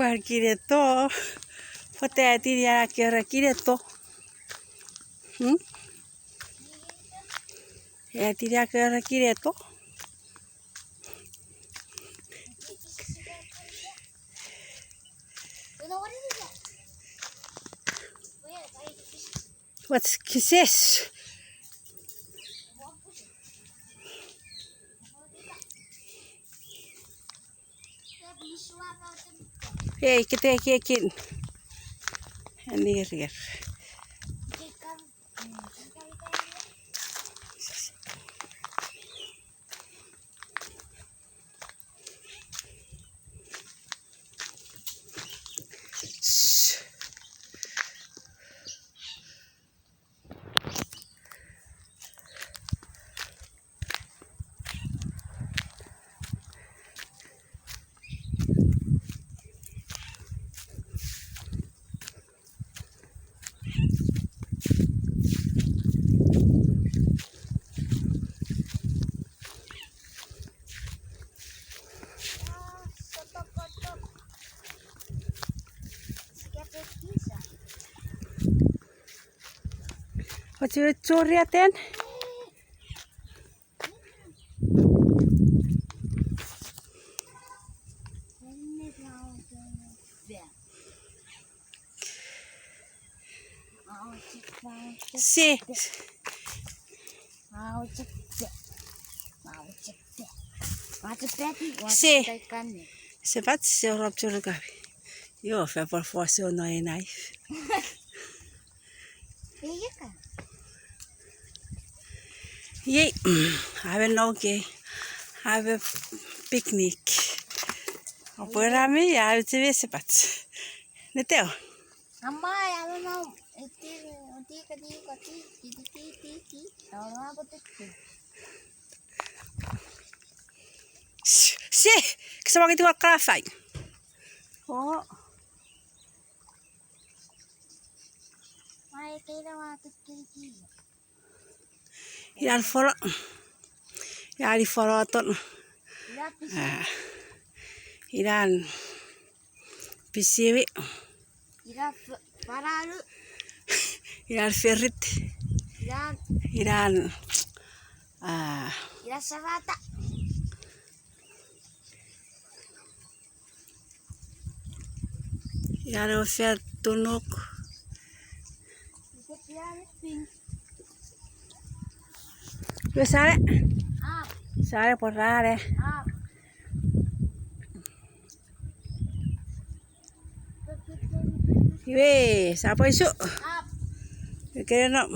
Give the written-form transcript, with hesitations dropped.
Far kireto. Fote tiria kera kireto. Ya tiria kera kireto. What's kisses? Hey, kita kikin. Ini rir. Wat je curiat ten? Si. Si. Cepat siapa curi kami? Yo, fai por força não é knife. Yay, have no okay. Have a picnic. Por a mim, eu te vejo cepat. Não teu? Amma, I don't know. Si, que só alguém tem uma café. Oh. Ilan foro. Ya di foro ton. Ilan pisiwi. Ilan paralu. Ilan ferit. Ilan Ilan savata. Ilan ofer tunuk. Due sale? Sale portare. Weh, siapa isu? Kira nak.